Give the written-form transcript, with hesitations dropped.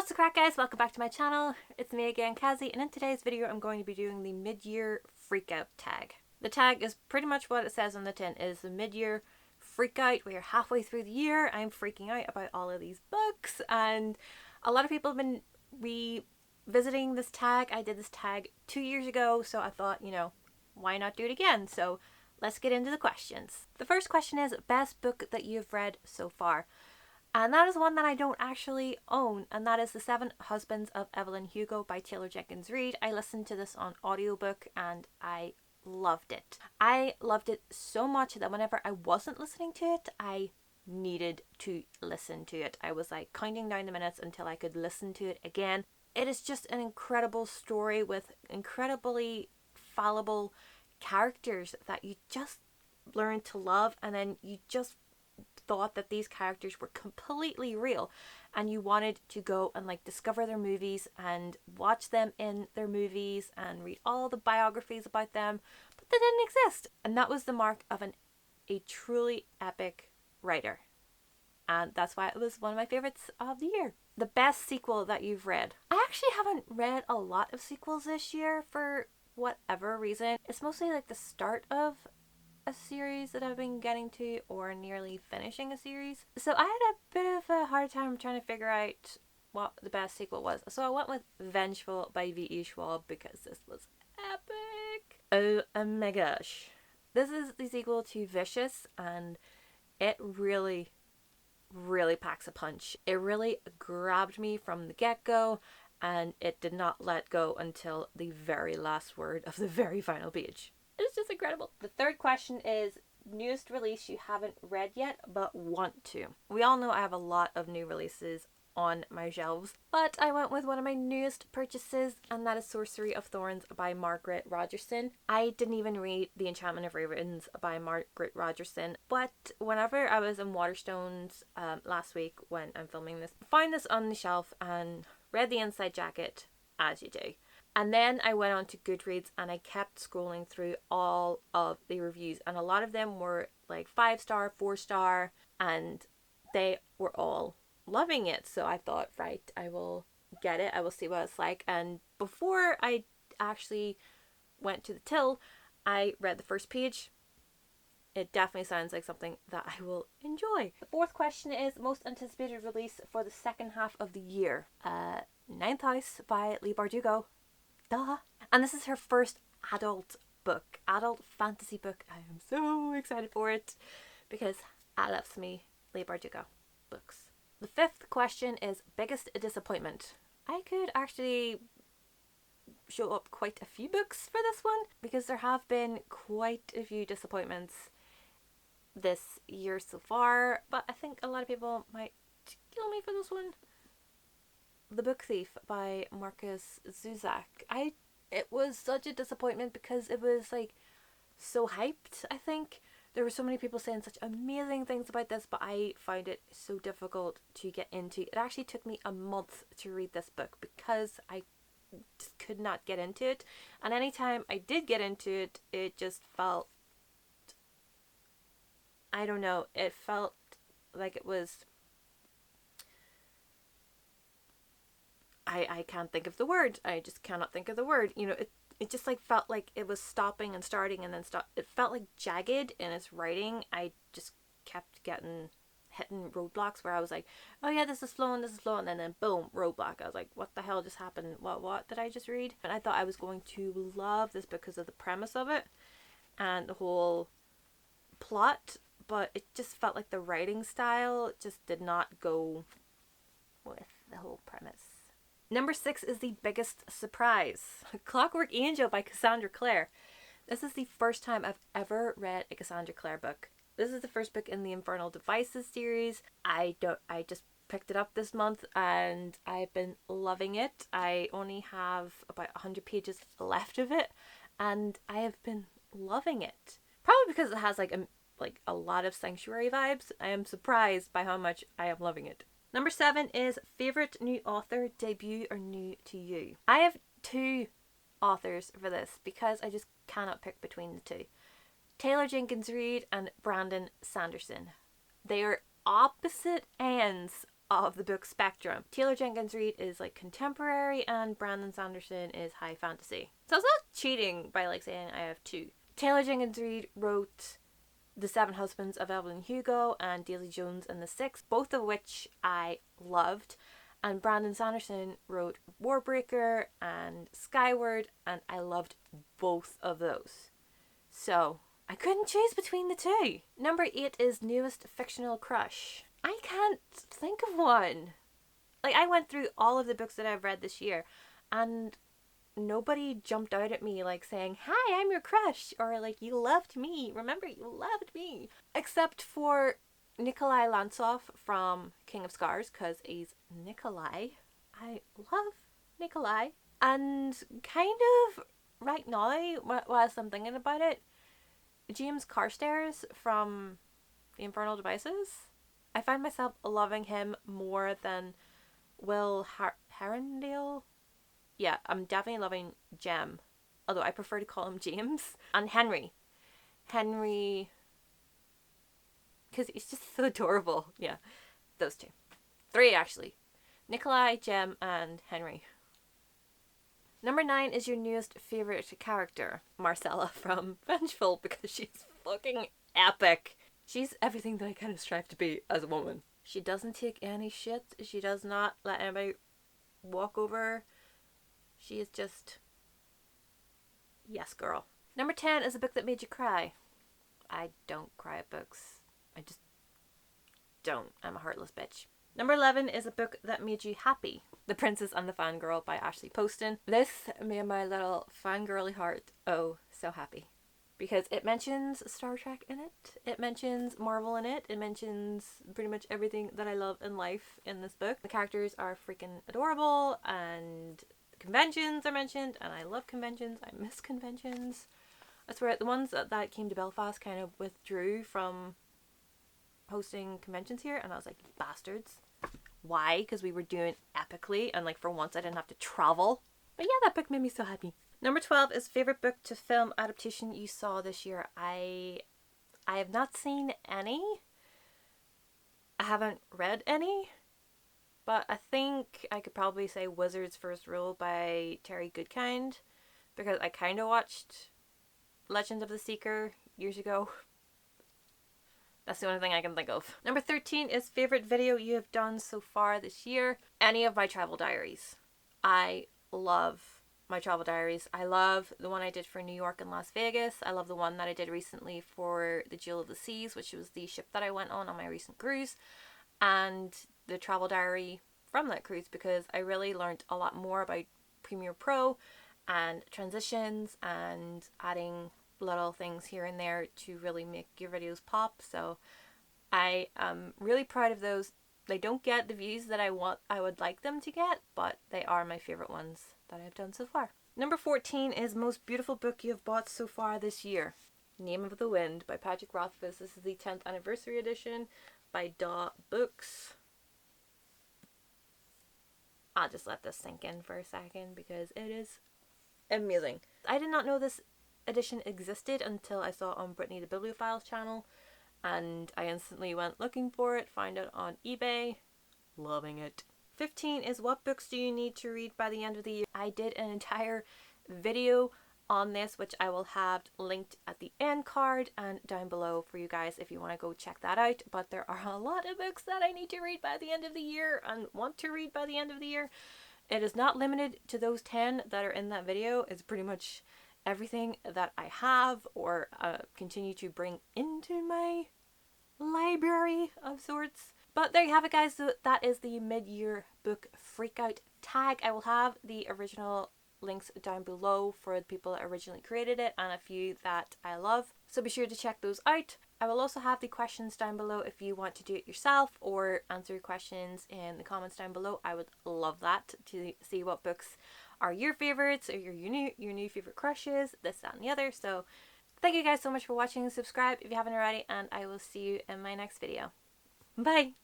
What's the crack, guys? Welcome back to my channel. It's me again, Kazzy, and in today's video I'm going to be doing the mid-year freakout tag. The tag is pretty much what it says on the tin. It is the mid-year freakout. We are halfway through the year. I'm freaking out about all of these books, and a lot of people have been revisiting this tag. I did this tag 2 years ago, so I thought, why not do it again? So let's get into the questions. The first question is, best book that you've read so far? And that is one that I don't actually own, and that is The Seven Husbands of Evelyn Hugo by Taylor Jenkins Reid. I listened to this on audiobook and I loved it. I loved it so much that whenever I wasn't listening to it, I needed to listen to it. I was like counting down the minutes until I could listen to it again. It is just an incredible story with incredibly fallible characters that you just learn to love, and then you just thought that these characters were completely real, and you wanted to go and discover their movies and watch them in their movies and read all the biographies about them, but they didn't exist. And that was the mark of a truly epic writer, and that's why it was one of my favorites of the year. The best sequel that you've read? I actually haven't read a lot of sequels this year for whatever reason. It's mostly the start of a series that I've been getting to, or nearly finishing a series. So I had a bit of a hard time trying to figure out what the best sequel was. So I went with Vengeful by V.E. Schwab because this was epic. Oh my gosh. This is the sequel to Vicious, and it really packs a punch. It really grabbed me from the get-go, and it did not let go until the very last word of the very final page. It's just incredible. The third question is newest release you haven't read yet but want to. We all know I have a lot of new releases on my shelves, but I went with one of my newest purchases, and that is Sorcery of Thorns by Margaret Rogerson. I didn't even read The Enchantment of Ravens by Margaret Rogerson, but whenever I was in Waterstones last week when I'm filming this, I found this on the shelf and read the inside jacket, as you do. And then I went on to Goodreads and I kept scrolling through all of the reviews, and a lot of them were 5-star, 4-star, and they were all loving it. So I thought, right, I will get it. I will see what it's like. And before I actually went to the till, I read the first page. It definitely sounds like something that I will enjoy. The fourth question is most anticipated release for the second half of the year. Ninth House by Leigh Bardugo. Duh. And this is her first adult fantasy book. I am so excited for it because I love me Leigh Bardugo books. The fifth question is biggest disappointment. I could actually show up quite a few books for this one because there have been quite a few disappointments this year so far, but I think a lot of people might kill me for this one. The Book Thief by Marcus Zuzak. It was such a disappointment because it was so hyped. I think there were so many people saying such amazing things about this, but I found it so difficult to get into. It actually took me a month to read this book because I just could not get into it, and anytime I did get into it, it just felt, I don't know, it felt like it was, I can't think of the word. I just cannot think of the word. It just felt like it was stopping and starting and then stop. It felt jagged in its writing. I just kept hitting roadblocks where I was like, oh yeah, this is flowing, and then boom, roadblock. I was like, what the hell just happened? What did I just read? And I thought I was going to love this because of the premise of it and the whole plot, but it just felt like the writing style just did not go with the whole premise. Number 6 is the biggest surprise. Clockwork Angel by Cassandra Clare. This is the first time I've ever read a Cassandra Clare book. This is the first book in the Infernal Devices series. I just picked it up this month and I've been loving it. I only have about 100 pages left of it and I have been loving it. Probably because it has a lot of Sanctuary vibes. I am surprised by how much I am loving it. Number 7 is favorite new author, debut, or new to you. I have 2 authors for this because I just cannot pick between the 2. Taylor Jenkins Reid and Brandon Sanderson. They are opposite ends of the book spectrum. Taylor Jenkins Reid is like contemporary and Brandon Sanderson is high fantasy. So it's not cheating by like saying I have two. Taylor Jenkins Reid wrote The Seven Husbands of Evelyn Hugo and Daisy Jones and the Six, both of which I loved. And Brandon Sanderson wrote Warbreaker and Skyward, and I loved both of those. So I couldn't choose between the two. Number 8 is newest fictional crush. I can't think of one. Like, I went through all of the books that I've read this year, and nobody jumped out at me like saying, "Hi, I'm your crush," or like, "You loved me. Remember, you loved me." Except for Nikolai Lantsov from King of Scars, because he's Nikolai. I love Nikolai. And kind of right now, whilst I'm thinking about it, James Carstairs from The Infernal Devices. I find myself loving him more than Will Herondale. Yeah, I'm definitely loving Jem, although I prefer to call him James. And Henry, because he's just so adorable. Yeah, those two. 3 actually. Nikolai, Jem, and Henry. Number 9 is your newest favourite character, Marcella from Vengeful, because she's fucking epic. She's everything that I kind of strive to be as a woman. She doesn't take any shit. She does not let anybody walk over her. She is just... yes, girl. Number 10 is a book that made you cry. I don't cry at books. I just don't. I'm a heartless bitch. Number 11 is a book that made you happy. The Princess and the Fangirl by Ashley Poston. This made my little fangirly heart oh so happy. Because it mentions Star Trek in it. It mentions Marvel in it. It mentions pretty much everything that I love in life in this book. The characters are freaking adorable, and conventions are mentioned, and I love conventions. I miss conventions. I swear, the ones that came to Belfast kind of withdrew from hosting conventions here, and I was like, bastards. Why? Because we were doing epically, and like for once I didn't have to travel. But yeah, that book made me so happy. Number 12 is favorite book to film adaptation you saw this year. I have not seen any. I haven't read any. But I think I could probably say Wizard's First Rule by Terry Goodkind, because I kind of watched Legend of the Seeker years ago. That's the only thing I can think of. Number 13 is favorite video you have done so far this year. Any of my travel diaries. I love my travel diaries. I love the one I did for New York and Las Vegas. I love the one that I did recently for the Jewel of the Seas, which was the ship that I went on my recent cruise. And the travel diary from that cruise, because I really learned a lot more about Premiere Pro and transitions and adding little things here and there to really make your videos pop. So I am really proud of those. They don't get the views that I would like them to get, but they are my favorite ones that I've done so far. Number 14 is most beautiful book you have bought so far this year. Name of the Wind by Patrick Rothfuss. This is the 10th anniversary edition by Daw Books. I'll just let this sink in for a second because it is amazing. I did not know this edition existed until I saw it on Brittany the Bibliophile's channel, and I instantly went looking for it, found it on eBay, loving it. 15 is what books do you need to read by the end of the year? I did an entire video on this, which I will have linked at the end card and down below for you guys if you want to go check that out. But there are a lot of books that I need to read by the end of the year and want to read by the end of the year. It is not limited to those 10 that are in that video. It's pretty much everything that I have or continue to bring into my library of sorts. But there you have it, guys. So that is the mid-year book freakout tag. I will have the original links down below for the people that originally created it and a few that I love. So be sure to check those out. I will also have the questions down below if you want to do it yourself or answer questions in the comments down below. I would love that, to see what books are your favorites or your new favorite crushes, this, that, and the other. So thank you guys so much for watching. Subscribe if you haven't already, and I will see you in my next video. Bye!